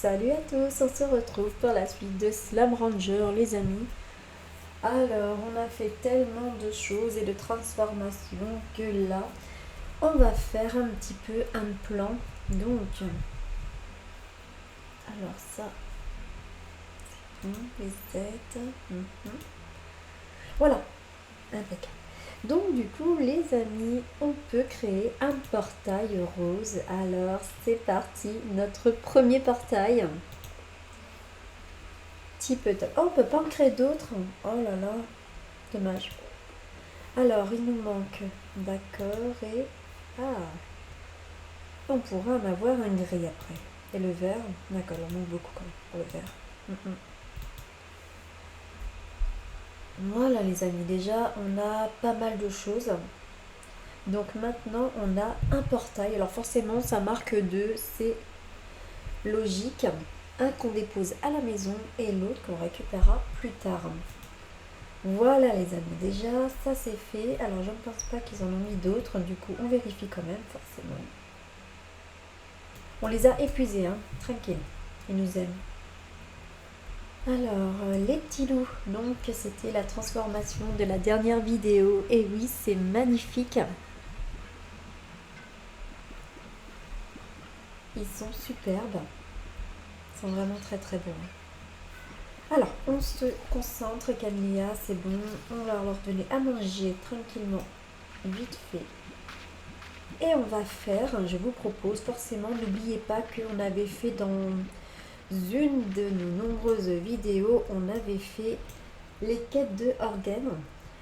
Salut à tous, on se retrouve pour la suite de Slam Ranger les amis. Alors on a fait tellement de choses et de transformations que là on va faire un petit peu un plan. Donc, alors ça, les aides. Voilà, impeccable. Donc du coup les amis, on peut créer un portail rose. Alors c'est parti, notre premier portail. Type top. Oh, on peut pas en créer d'autres. Oh là là, dommage. Alors il nous manque, d'accord, et ah, on pourra en avoir un gris après. Et le vert, d'accord, il en manque beaucoup quand même pour le vert. Voilà les amis, déjà on a pas mal de choses. Donc maintenant on a un portail. Alors forcément ça marque deux, c'est logique. Un qu'on dépose à la maison et l'autre qu'on récupérera plus tard. Voilà les amis, déjà ça c'est fait. Alors je ne pense pas qu'ils en ont mis d'autres, du coup on vérifie quand même forcément. On les a épuisés, hein, tranquille, ils nous aiment. Alors les petits loups, donc c'était la transformation de la dernière vidéo. Et oui, c'est magnifique. Ils sont superbes, ils sont vraiment très très beaux. Alors, on se concentre, Camilla, c'est bon. On va leur donner à manger tranquillement, vite fait. Et on va faire, je vous propose, forcément, n'oubliez pas qu'on avait fait dans une de nos nombreuses vidéos, on avait fait les quêtes de Organe.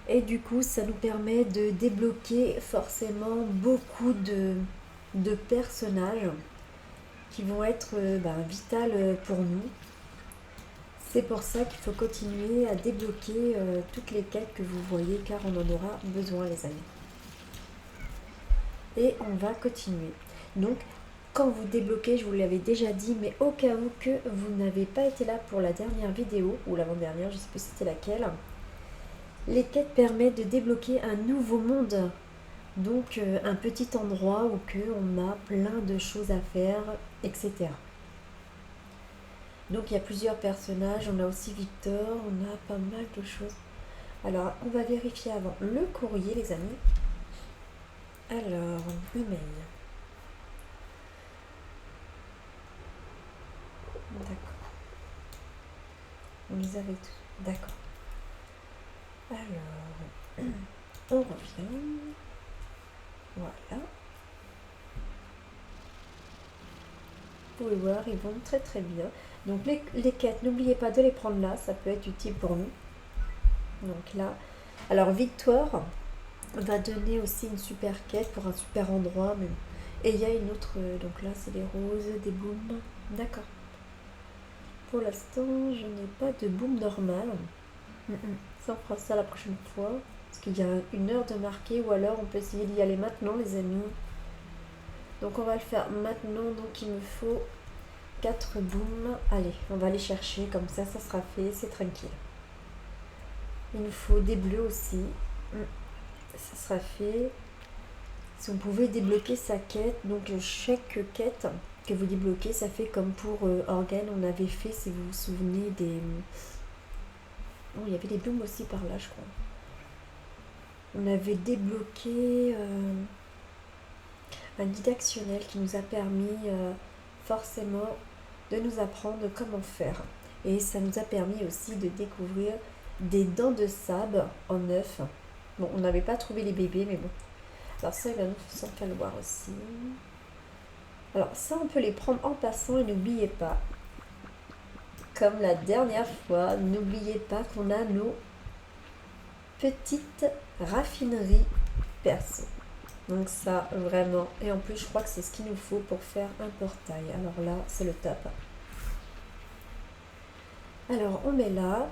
Et du coup, ça nous permet de débloquer forcément beaucoup de personnages qui vont être vitales pour nous. C'est pour ça qu'il faut continuer à débloquer toutes les quêtes que vous voyez, car on en aura besoin les amis. Et on va continuer. Donc, quand vous débloquez, je vous l'avais déjà dit, mais au cas où que vous n'avez pas été là pour la dernière vidéo, ou l'avant-dernière, je ne sais plus c'était laquelle, les quêtes permettent de débloquer un nouveau monde. Donc, un petit endroit où on a plein de choses à faire, etc. Donc il y a plusieurs personnages, on a aussi Victor, on a pas mal de choses. Alors on va vérifier avant le courrier les amis. Alors, email. D'accord. On les avait tous. D'accord. Alors, on revient. Voilà. Vous pouvez voir, ils vont très très bien. Donc les quêtes, n'oubliez pas de les prendre là, ça peut être utile pour nous. Donc là, alors Victor va donner aussi une super quête pour un super endroit. Mais... Et il y a une autre, donc là c'est des roses, des booms. D'accord. Pour l'instant, je n'ai pas de boom normal. Ça, on fera ça la prochaine fois. Parce qu'il y a une heure de marqué, ou alors on peut essayer d'y aller maintenant, les amis. Donc on va le faire maintenant. Donc il me faut 4 booms. Allez, on va les chercher, comme ça, ça sera fait, c'est tranquille. Il nous faut des bleus aussi. Ça sera fait. Si on pouvait débloquer sa quête, donc chaque quête que vous débloquez, ça fait comme pour Organe, on avait fait, si vous vous souvenez, des... Oh, il y avait des blooms aussi par là, je crois. On avait débloqué un guide actionnel qui nous a permis forcément de nous apprendre comment faire. Et ça nous a permis aussi de découvrir des dents de sable en œuf. Bon, on n'avait pas trouvé les bébés, mais bon. Alors ça, il va nous en falloir aussi. Alors ça, on peut les prendre en passant et n'oubliez pas, comme la dernière fois, n'oubliez pas qu'on a nos petites raffineries perso. Donc ça, vraiment. Et en plus, je crois que c'est ce qu'il nous faut pour faire un portail. Alors là, c'est le top. Alors, on met là.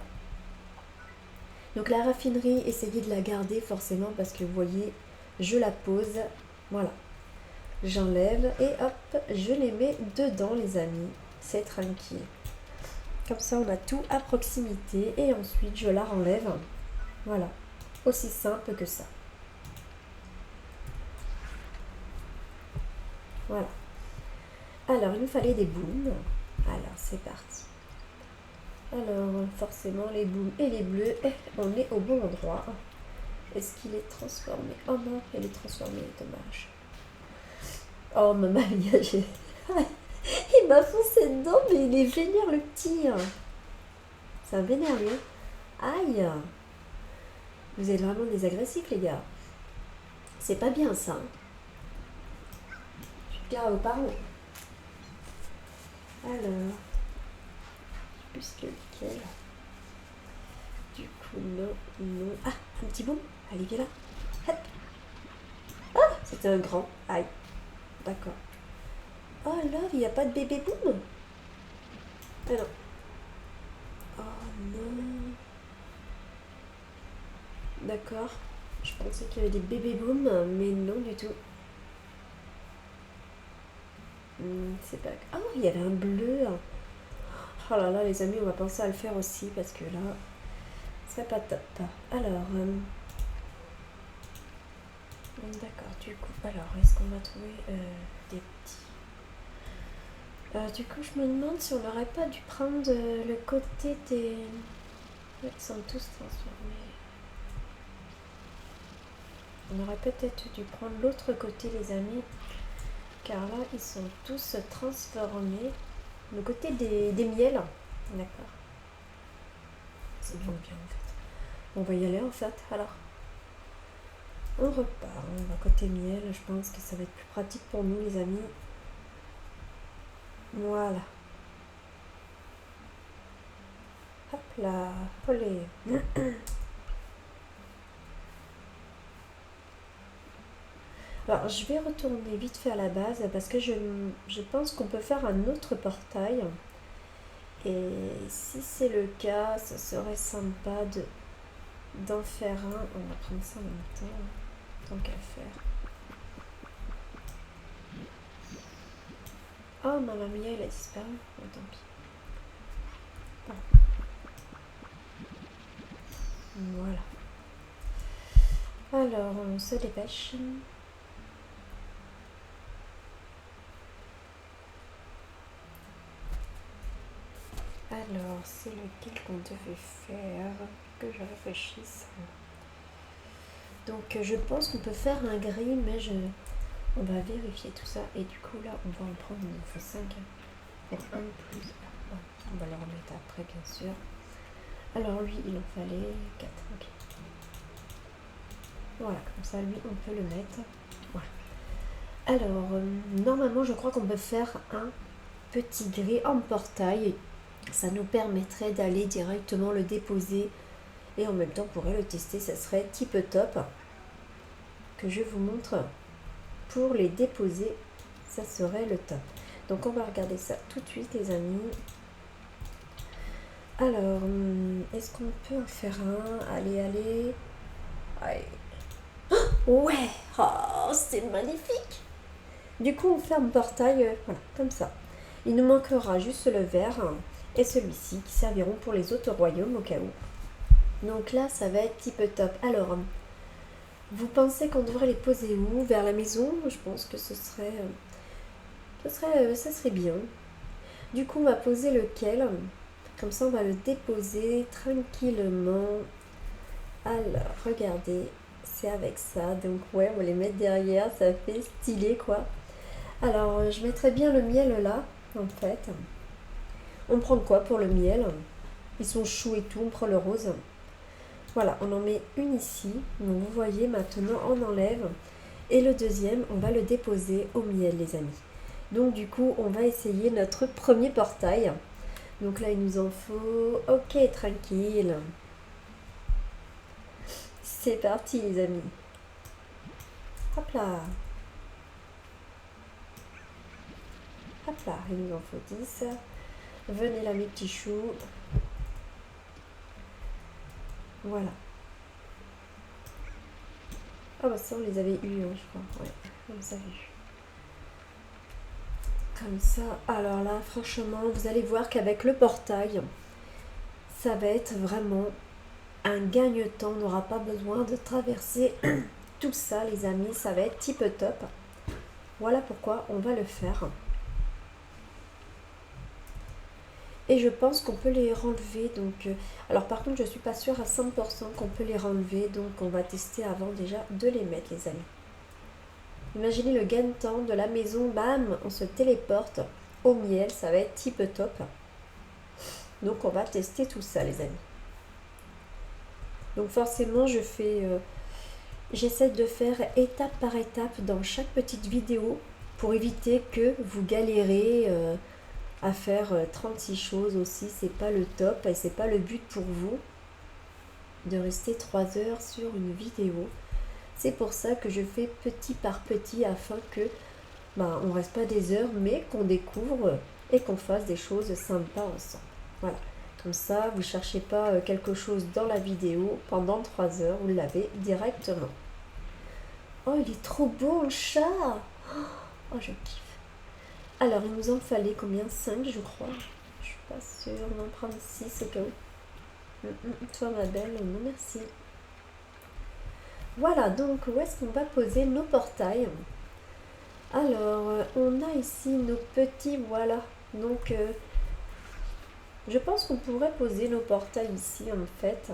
Donc la raffinerie, essayez de la garder forcément parce que vous voyez, je la pose. Voilà. J'enlève et hop, je les mets dedans les amis. C'est tranquille. Comme ça, on a tout à proximité. Et ensuite, je la renlève. Voilà. Aussi simple que ça. Voilà. Alors, il nous fallait des booms. Alors, c'est parti. Alors, forcément, les boules et les bleus, on est au bon endroit. Est-ce qu'il est transformé? Oh non, il est transformé, dommage. Oh, maman mia, j'ai... il m'a foncé dedans, mais il est vénère, le petit. C'est un vénère, lui. Aïe. Vous êtes vraiment des agressifs, les gars. C'est pas bien, ça. Je suis dire à vos parents. Alors... plus lequel. Du coup, non, non. Ah, un petit bout. Allez, viens là. Hop. Ah, c'était un grand. Aïe. D'accord. Oh là, il n'y a pas de bébé boum. Ah non. Oh non. D'accord. Je pensais qu'il y avait des bébés boum, mais non du tout. C'est pas... Oh, il y avait un bleu. Oh là là, les amis, on va penser à le faire aussi, parce que là, c'est pas top. Alors... d'accord, du coup, alors, est-ce qu'on va trouver des petits... du coup, je me demande si on n'aurait pas dû prendre le côté des... Ils sont tous transformés. On aurait peut-être dû prendre l'autre côté, les amis, car là, ils sont tous transformés. Le côté des miels. D'accord. C'est bien, bien, en fait. On va y aller, en fait, alors. On repart, on va côté miel. Je pense que ça va être plus pratique pour nous, les amis. Voilà. Hop là, olé. Alors, je vais retourner vite fait à la base parce que je pense qu'on peut faire un autre portail. Et si c'est le cas, ce serait sympa d'en faire un. On va prendre ça en même temps, tant qu'à faire. Oh, Mamma Mia, il a disparu. Oh, tant pis. Ah. Voilà. Alors, on se dépêche. Alors, c'est lequel qu'on devait faire? Que je réfléchisse. Donc, je pense qu'on peut faire un gris, mais on va vérifier tout ça. Et du coup, là, on va en prendre une fois 5. Pour un plus. On va le remettre après, bien sûr. Alors, lui, il en fallait 4. Ok. Voilà, comme ça, lui, on peut le mettre. Voilà. Alors, normalement, je crois qu'on peut faire un petit gris en portail. Ça nous permettrait d'aller directement le déposer et en même temps on pourrait le tester. Ça serait type top que je vous montre pour les déposer. Ça serait le top. Donc on va regarder ça tout de suite, les amis. Alors, est-ce qu'on peut en faire un? Allez, allez. Ouais, oh, c'est magnifique. Du coup, on fait un portail, voilà, comme ça. Il nous manquera juste le vert et celui-ci qui serviront pour les autres royaumes au cas où. Donc là, ça va être type top. Alors, vous pensez qu'on devrait les poser où? Vers la maison? Je pense que ça serait bien. Du coup, on va poser lequel? Comme ça, on va le déposer tranquillement. Alors, regardez, c'est avec ça. Donc ouais, on va les mettre derrière, ça fait stylé quoi. Alors, je mettrais bien le miel là, en fait. On prend quoi pour le miel? Ils sont choux et tout, on prend le rose. Voilà, on en met une ici. Donc vous voyez, maintenant on enlève. Et le deuxième, on va le déposer au miel, les amis. Donc du coup, on va essayer notre premier portail. Donc là, il nous en faut... Ok, tranquille. C'est parti, les amis. Hop là. Hop là, il nous en faut 10. Venez là, mes petits choux. Voilà. Ah bah ça, on les avait eus, hein, je crois. Ouais, on les avait eus. Comme ça. Alors là, franchement, vous allez voir qu'avec le portail, ça va être vraiment un gagne-temps. On n'aura pas besoin de traverser tout ça, les amis. Ça va être type top. Voilà pourquoi on va le faire. Et je pense qu'on peut les renlever. Donc, alors par contre, je suis pas sûre à 100% qu'on peut les renlever. Donc on va tester avant déjà de les mettre, les amis. Imaginez le gain de temps de la maison. Bam, on se téléporte au miel. Ça va être type top. Donc on va tester tout ça, les amis. Donc forcément, j'essaie de faire étape par étape dans chaque petite vidéo pour éviter que vous galérez à faire 36 choses aussi. C'est pas le top et c'est pas le but pour vous de rester 3 heures sur une vidéo. C'est pour ça que je fais petit par petit afin que on reste pas des heures mais qu'on découvre et qu'on fasse des choses sympas ensemble. Voilà. Comme ça, vous ne cherchez pas quelque chose dans la vidéo pendant 3 heures, vous l'avez directement. Oh, il est trop beau le chat! Oh, je kiffe. Alors, il nous en fallait combien? 5, je crois. Je suis pas sûre. On va en prendre 6 au cas où. Toi, ma belle, non merci. Voilà, donc où est-ce qu'on va poser nos portails? Alors, on a ici nos petits, voilà. Donc, je pense qu'on pourrait poser nos portails ici, en fait.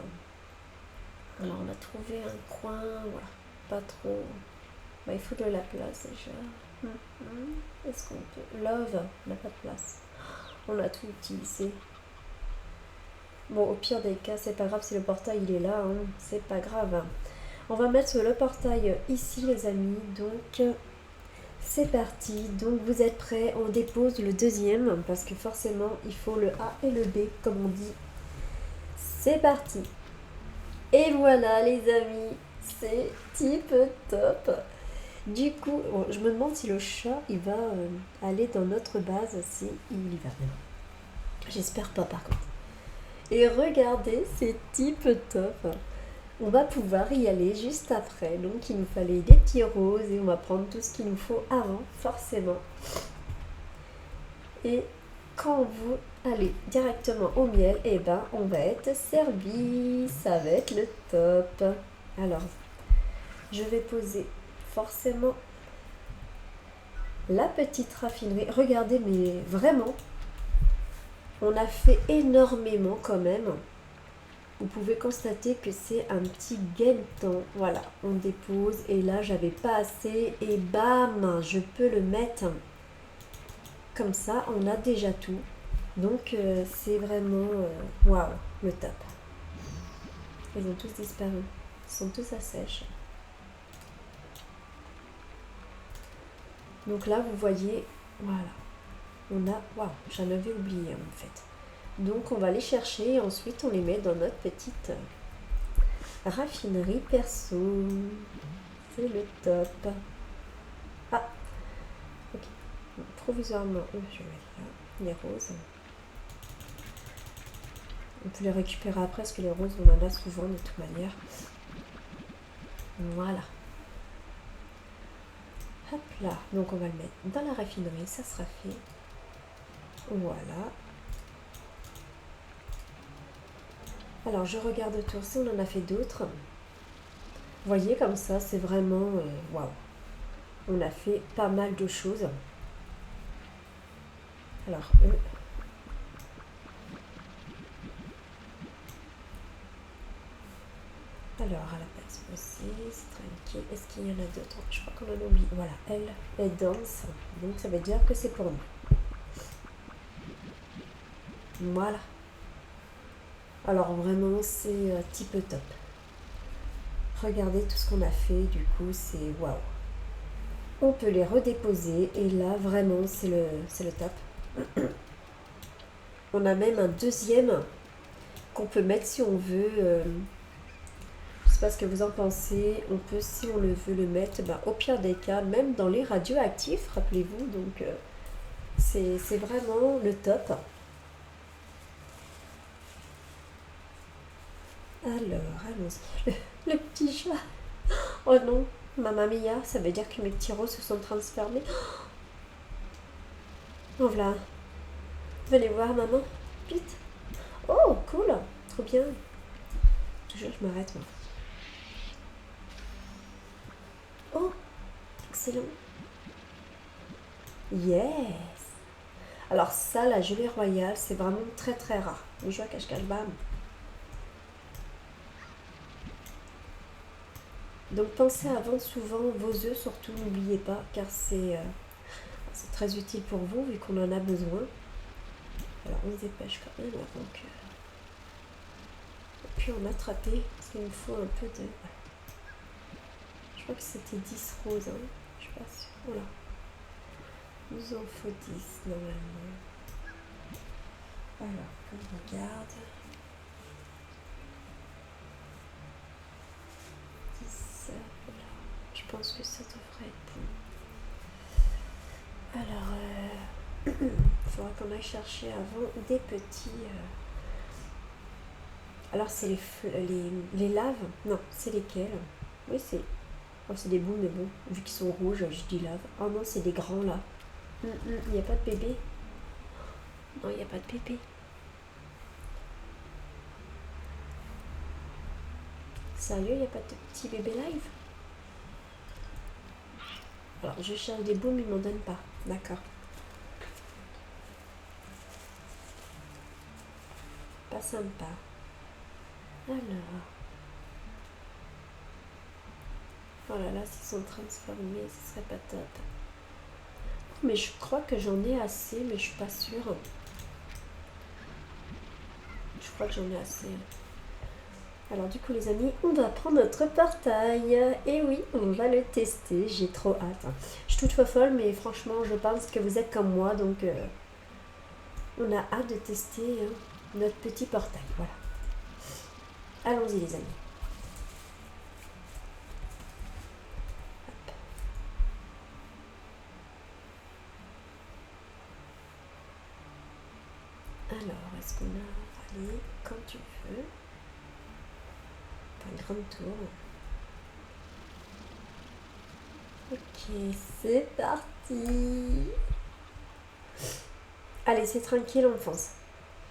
Alors, on a trouvé un coin, voilà, pas trop. Il faut de la place déjà. Est-ce qu'on peut... Love, on n'a pas de place. On a tout utilisé. Bon, au pire des cas, c'est pas grave si le portail il est là, hein. C'est pas grave. On va mettre le portail ici, les amis. Donc, c'est parti. Donc, vous êtes prêts? On dépose le deuxième parce que forcément, il faut le A et le B, comme on dit. C'est parti. Et voilà, les amis, c'est type top. Du coup, je me demande si le chat, il va aller dans notre base, si il y va bien. J'espère pas, par contre. Et regardez, c'est type top. On va pouvoir y aller juste après. Donc, il nous fallait des petits roses et on va prendre tout ce qu'il nous faut avant, forcément. Et quand vous allez directement au miel, eh ben, on va être servi. Ça va être le top. Alors, je vais poser forcément la petite raffinerie. Regardez, mais vraiment, on a fait énormément quand même. Vous pouvez constater que c'est un petit gain de temps. Voilà, on dépose et là, j'avais pas assez et bam, je peux le mettre. Comme ça, on a déjà tout. Donc, c'est vraiment waouh, le top. Ils ont tous disparu. Ils sont tous à sèche. Donc là, vous voyez, voilà. On a, waouh, j'en avais oublié en fait. Donc, on va les chercher et ensuite, on les met dans notre petite raffinerie perso. C'est le top. Ah, ok. Provisoirement, je vais mettre là les roses. On peut les récupérer après parce que les roses, on en a souvent de toute manière. Voilà. Hop là. Donc, on va le mettre dans la raffinerie. Ça sera fait. Voilà. Alors, je regarde autour si on en a fait d'autres. Vous voyez, comme ça, c'est vraiment... waouh. On a fait pas mal de choses. Alors, alors, à la place aussi, c'est tranquille. Est-ce qu'il y en a d'autres? Je crois qu'on en a oublié. Voilà, elle danse. Donc, ça veut dire que c'est pour nous. Voilà. Alors, vraiment, c'est type top. Regardez tout ce qu'on a fait. Du coup, c'est waouh. On peut les redéposer. Et là, vraiment, c'est le top. On a même un deuxième qu'on peut mettre si on veut. Je sais pas ce que vous en pensez. On peut, si on le veut, le mettre au pire des cas, même dans les radioactifs, rappelez-vous. Donc, c'est vraiment le top. Alors, allons-y. Le petit chat. Oh non, Mamma Mia, ça veut dire que mes petits roses se sont transformés. Oh voilà. Venez voir, maman. Vite. Oh, cool. Trop bien. Toujours, je m'arrête, moi. Oh, excellent. Yes. Alors ça, la gelée royale, c'est vraiment très très rare. Le jeu à cache-cache, bam. Donc pensez à vendre souvent vos œufs, surtout n'oubliez pas, car c'est très utile pour vous vu qu'on en a besoin. Alors on se dépêche quand même avant que... Et puis on a attrapé, parce qu'il nous faut un peu de... Je crois que c'était 10 roses, hein. Je suis pas sûre. Voilà. Il nous en faut 10 normalement. Alors, on regarde. 10, voilà. Je pense que ça devrait être bon. Alors, il faudra qu'on aille chercher avant des petits... Alors, c'est les laves? Non, c'est lesquels? Oui, c'est... Oh, c'est des boules, mais bon, vu qu'ils sont rouges, je dis lave. Oh non, c'est des grands, là. Il n'y a pas de bébé? Non, il n'y a pas de bébé. Sérieux, il n'y a pas de petit bébé live? Alors, je cherche des boules, mais ils m'en donnent pas. D'accord. Pas sympa. Alors... Oh là là, s'ils sont transformés, ce serait pas top. Mais je crois que j'en ai assez, mais je suis pas sûre. Je crois que j'en ai assez. Alors du coup les amis, on va prendre notre portail. Et oui, on va le tester. J'ai trop hâte. Je suis toute folle, mais franchement, je pense que vous êtes comme moi. Donc on a hâte de tester notre petit portail. Voilà. Allons-y les amis. Alors, est-ce qu'on a... Allez, quand tu veux. Pas une grande tour. Ok, c'est parti. Allez, c'est tranquille, on fonce.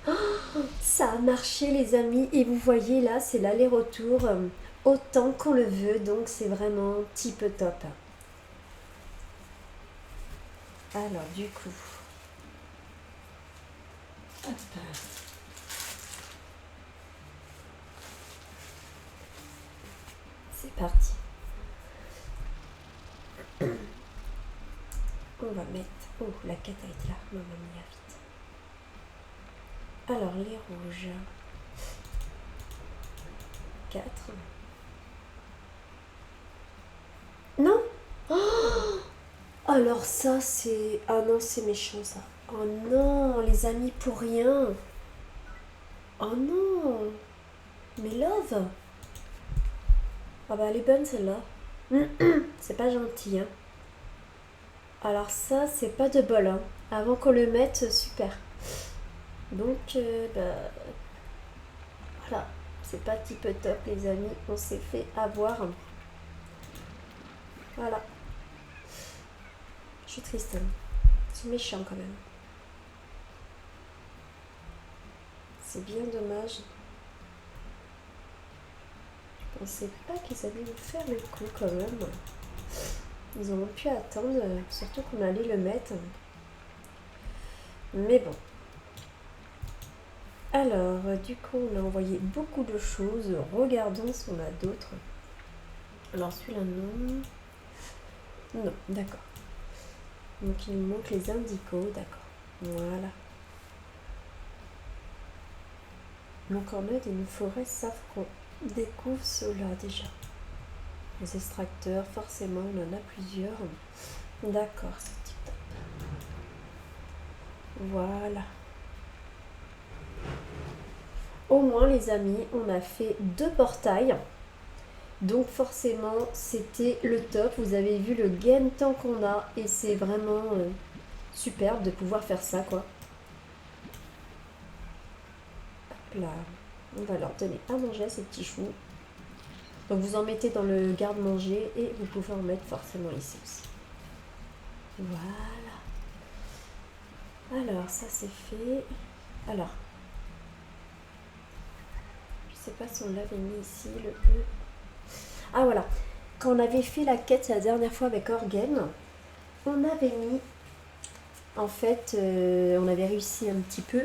Oh, ça a marché les amis. Et vous voyez là, c'est l'aller-retour autant qu'on le veut. Donc c'est vraiment type top. Alors du coup... Hop. C'est parti. On va mettre... Oh, la quête a été là. Maman mia, vite. Alors, les rouges. 4. Non. Oh, alors ça, c'est... Ah non, c'est méchant, ça. Oh non, les amis, pour rien. Oh non. Mais love. Ah bah, elle est bonne, celle-là. C'est pas gentil, hein. Alors ça, c'est pas de bol, hein. Avant qu'on le mette, super. Donc, voilà. C'est pas type top, les amis. On s'est fait avoir. Voilà. Je suis triste. Hein. C'est méchant, quand même. C'est bien dommage. Je pensais pas qu'ils allaient nous faire le coup, quand même. Ils auront pu attendre, surtout qu'on allait le mettre. Mais bon. Alors, du coup, on a envoyé beaucoup de choses. Regardons si on a d'autres. Alors, celui-là, non. Non, d'accord. Donc, il nous manque les indicos, d'accord. Voilà. Donc, en aide, il nous faudrait ça qu'on découvre cela déjà. Les extracteurs, forcément, on en a plusieurs. D'accord, c'est tip top. Voilà. Au moins, les amis, on a fait 2 portails. Donc forcément, c'était le top. Vous avez vu le gain de temps qu'on a. Et c'est vraiment superbe de pouvoir faire ça, quoi. Hop là. On va leur donner à manger à ces petits choux. Donc vous en mettez dans le garde-manger. Et vous pouvez en mettre forcément ici aussi. Voilà. Alors, ça c'est fait. Alors. Je sais pas si on l'avait mis ici, le E. Ah voilà. Quand on avait fait la quête la dernière fois avec Orgen, on avait mis En fait, on avait réussi un petit peu.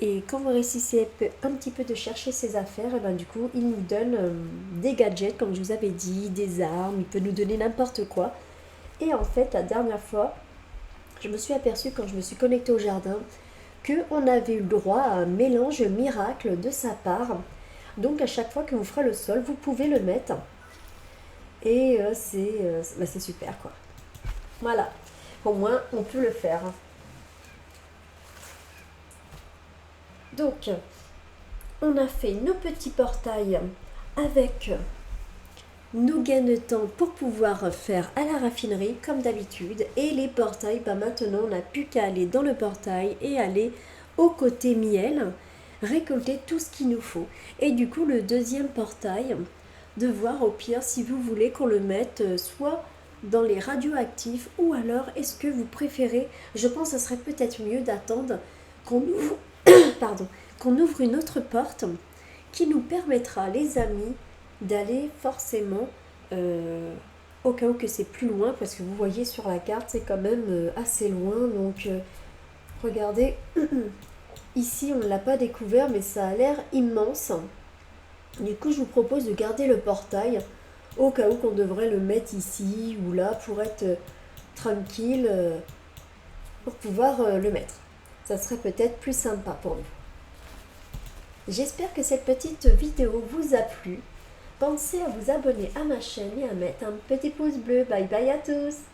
Et quand vous réussissez un petit peu de chercher ses affaires, et ben du coup, il nous donne des gadgets, comme je vous avais dit, des armes, il peut nous donner n'importe quoi. Et en fait, la dernière fois, je me suis aperçue quand je me suis connectée au jardin qu'on avait eu le droit à un mélange miracle de sa part. Donc à chaque fois que vous ferez le sol, vous pouvez le mettre. Et c'est super quoi. Voilà, au moins on peut le faire. Donc, on a fait nos petits portails avec nos gains de temps pour pouvoir faire à la raffinerie comme d'habitude. Et les portails, bah maintenant on n'a plus qu'à aller dans le portail et aller au côté miel, récolter tout ce qu'il nous faut. Et du coup le deuxième portail, de voir au pire si vous voulez qu'on le mette soit dans les radioactifs ou alors est-ce que vous préférez, je pense que ce serait peut-être mieux d'attendre qu'on ouvre, pardon, qu'on ouvre une autre porte qui nous permettra, les amis, d'aller forcément au cas où que c'est plus loin, parce que vous voyez sur la carte, c'est quand même assez loin. Donc, regardez, ici on ne l'a pas découvert, mais ça a l'air immense. Du coup, je vous propose de garder le portail au cas où qu'on devrait le mettre ici ou là pour être tranquille, pour pouvoir le mettre. Ça serait peut-être plus sympa pour nous. J'espère que cette petite vidéo vous a plu. Pensez à vous abonner à ma chaîne et à mettre un petit pouce bleu. Bye bye à tous!